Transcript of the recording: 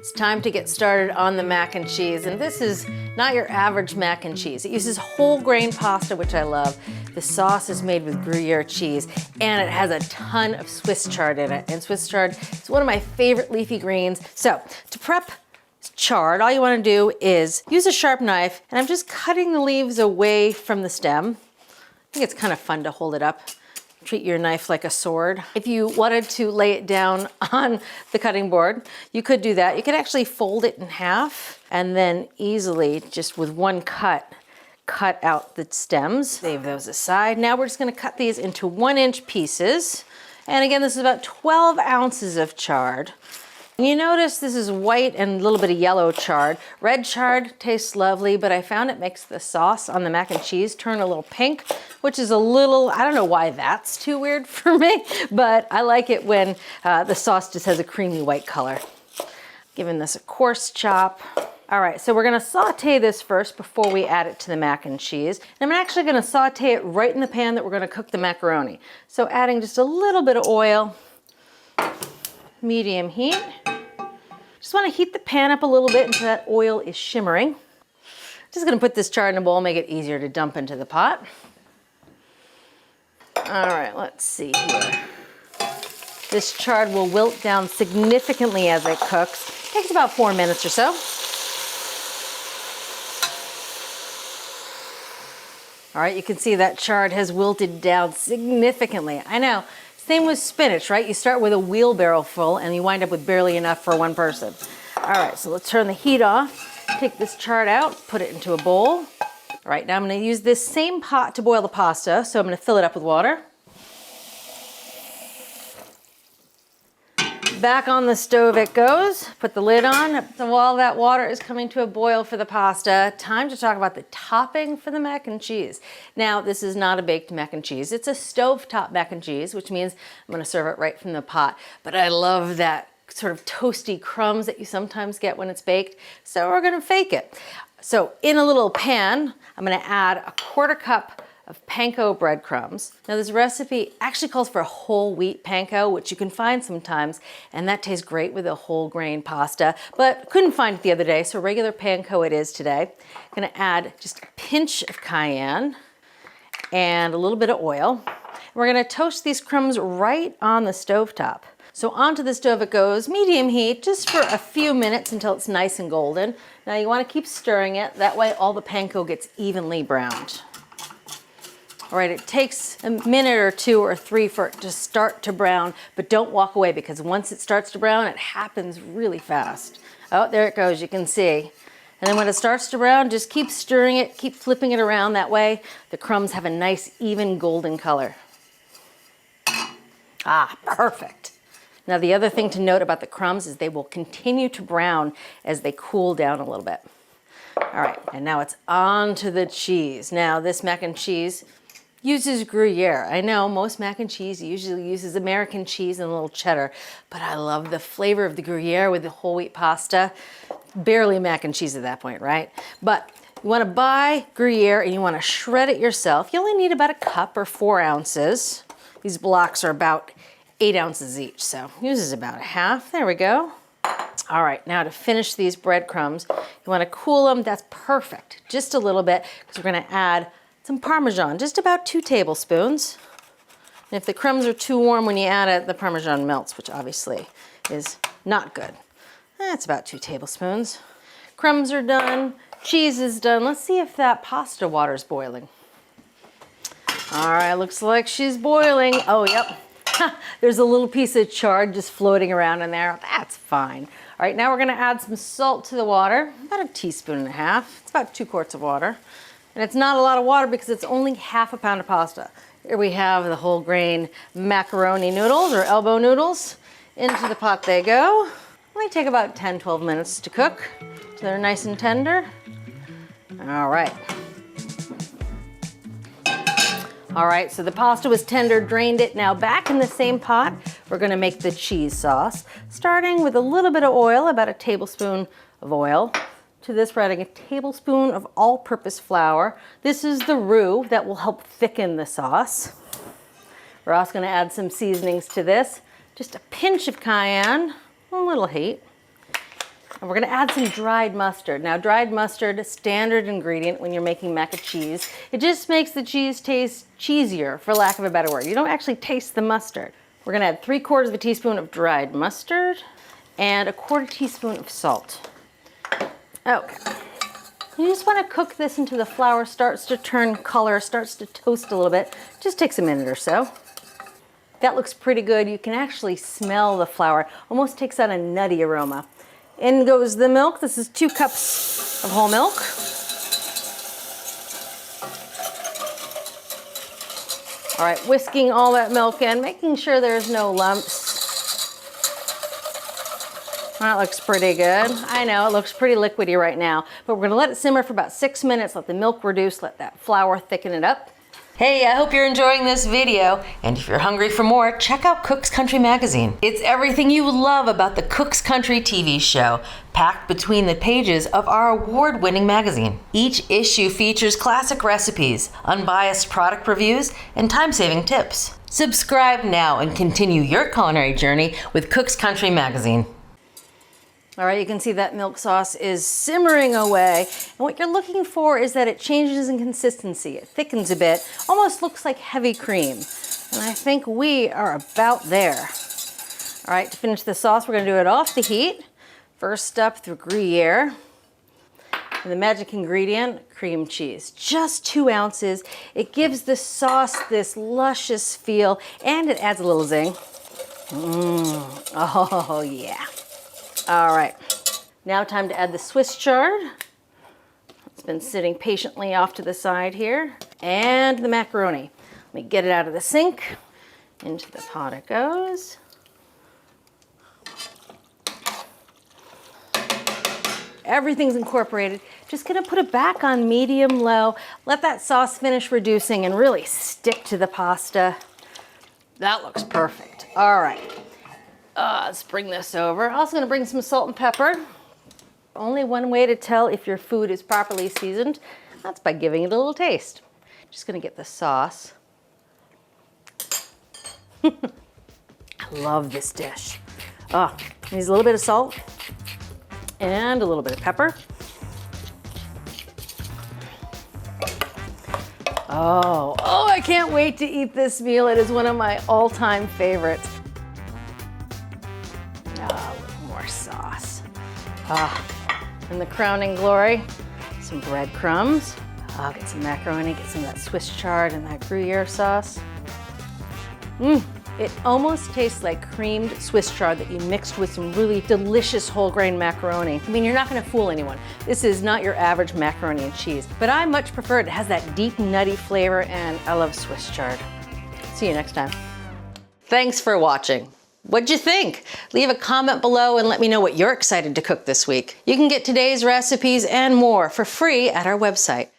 It's time to get started on the mac and cheese, and this is not your average mac and cheese. It uses whole grain pasta, which I love. The sauce is made with Gruyere cheese, and it has a ton of Swiss chard in it. And Swiss chard is one of my favorite leafy greens. So to prep chard, all you want to do is use a sharp knife, and I'm just cutting the leaves away from the stem. I think it's kind of fun to hold it up. Treat your knife like a sword. If you wanted to lay it down on the cutting board, you could do that. You could actually fold it in half and then easily, just with one cut out the stems. Save those aside. Now we're just gonna cut these into 1-inch pieces. And again, this is about 12 ounces of chard. You notice this is white and a little bit of yellow chard. Red chard tastes lovely, but I found it makes the sauce on the mac and cheese turn a little pink, which is a little, I don't know why that's too weird for me, but I like it when the sauce just has a creamy white color. Giving this a coarse chop. All right, so we're gonna saute this first before we add it to the mac and cheese. And I'm actually gonna saute it right in the pan that we're gonna cook the macaroni. So adding just a little bit of oil, medium heat. Just want to heat the pan up a little bit until that oil is shimmering. Just going to put this chard in a bowl, make it easier to dump into the pot. All right, let's see here. This chard will wilt down significantly as it cooks. It takes about 4 minutes or so. All right, you can see that chard has wilted down significantly. I know. Same with spinach, right? You start with a wheelbarrow full and you wind up with barely enough for one person. All right, so let's turn the heat off. Take this chard out, put it into a bowl. All right, now I'm gonna use this same pot to boil the pasta, so I'm gonna fill it up with water. Back on the stove it goes. Put the lid on. So while that water is coming to a boil for the pasta, time to talk about the topping for the mac and cheese. Now, this is not a baked mac and cheese. It's a stovetop mac and cheese, which means I'm gonna serve it right from the pot. But I love that sort of toasty crumbs that you sometimes get when it's baked, so we're gonna fake it. So in a little pan, I'm gonna add a 1/4 cup of panko breadcrumbs. Now this recipe actually calls for whole wheat panko, which you can find sometimes, and that tastes great with a whole grain pasta, but couldn't find it the other day, so regular panko it is today. I'm gonna add just a pinch of cayenne and a little bit of oil. We're gonna toast these crumbs right on the stovetop. So onto the stove it goes, medium heat, just for a few minutes until it's nice and golden. Now you wanna keep stirring it, that way all the panko gets evenly browned. All right, it takes a minute or 2 or 3 for it to start to brown, but don't walk away because once it starts to brown, it happens really fast. Oh, there it goes, you can see. And then when it starts to brown, just keep stirring it, keep flipping it around. That way the crumbs have a nice, even golden color. Ah, perfect. Now the other thing to note about the crumbs is they will continue to brown as they cool down a little bit. All right, and now it's on to the cheese. Now this mac and cheese uses Gruyere. I know most mac and cheese usually uses American cheese and a little cheddar, but I love the flavor of the Gruyere with the whole wheat pasta. Barely mac and cheese at that point, right? But you wanna buy Gruyere and you wanna shred it yourself. You only need about 1 cup or 4 ounces. These blocks are about 8 ounces each, so uses about 1/2. There we go. All right, now to finish these breadcrumbs, you wanna cool them. That's perfect, just a little bit, because we're gonna add some Parmesan, just about 2 tablespoons. And if the crumbs are too warm when you add it, the Parmesan melts, which obviously is not good. That's about 2 tablespoons. Crumbs are done, cheese is done. Let's see if that pasta water's boiling. All right, looks like she's boiling. Oh, yep. There's a little piece of chard just floating around in there. That's fine. All right, now we're gonna add some salt to the water, about 1.5 teaspoons. It's about 2 quarts of water. And it's not a lot of water because it's only 1/2 pound of pasta. Here we have the whole grain macaroni noodles or elbow noodles. Into the pot they go. Only take about 10-12 minutes to cook so they're nice and tender. All right. All right, so the pasta was tender, drained it. Now back in the same pot, we're gonna make the cheese sauce, starting with a little bit of oil, about 1 tablespoon of oil. To this, we're adding 1 tablespoon of all-purpose flour. This is the roux that will help thicken the sauce. We're also gonna add some seasonings to this. Just a pinch of cayenne, a little heat. And we're gonna add some dried mustard. Now, dried mustard, a standard ingredient when you're making mac and cheese. It just makes the cheese taste cheesier, for lack of a better word. You don't actually taste the mustard. We're gonna add 3/4 teaspoon of dried mustard and a 1/4 teaspoon of salt. Okay. You just wanna cook this until the flour starts to turn color, starts to toast a little bit. Just takes a minute or so. That looks pretty good. You can actually smell the flour. Almost takes on a nutty aroma. In goes the milk. This is 2 cups of whole milk. All right, whisking all that milk in, making sure there's no lumps. That looks pretty good. I know, it looks pretty liquidy right now, but we're gonna let it simmer for about 6 minutes, let the milk reduce, let that flour thicken it up. Hey, I hope you're enjoying this video, and if you're hungry for more, check out Cook's Country Magazine. It's everything you love about the Cook's Country TV show, packed between the pages of our award-winning magazine. Each issue features classic recipes, unbiased product reviews, and time-saving tips. Subscribe now and continue your culinary journey with Cook's Country Magazine. All right, you can see that milk sauce is simmering away. And what you're looking for is that it changes in consistency. It thickens a bit, almost looks like heavy cream. And I think we are about there. All right, to finish the sauce, we're gonna do it off the heat. First up, through Gruyere. And the magic ingredient, cream cheese. Just 2 ounces. It gives the sauce this luscious feel, and it adds a little zing. Oh yeah. All right, now time to add the Swiss chard. It's been sitting patiently off to the side here. And the macaroni. Let me get it out of the sink. Into the pot it goes. Everything's incorporated. Just gonna put it back on medium-low. Let that sauce finish reducing and really stick to the pasta. That looks perfect. All right. Let's bring this over. Also gonna bring some salt and pepper. Only one way to tell if your food is properly seasoned. That's by giving it a little taste. Just gonna get the sauce. I love this dish. Needs a little bit of salt and a little bit of pepper. Oh, I can't wait to eat this meal. It is one of my all-time favorites. A little more sauce. And the crowning glory, some breadcrumbs. Get some macaroni, get some of that Swiss chard and that Gruyere sauce. It almost tastes like creamed Swiss chard that you mixed with some really delicious whole grain macaroni. I mean, you're not gonna fool anyone. This is not your average macaroni and cheese, but I much prefer it. It has that deep nutty flavor, and I love Swiss chard. See you next time. Thanks for watching. What'd you think? Leave a comment below and let me know what you're excited to cook this week. You can get today's recipes and more for free at our website.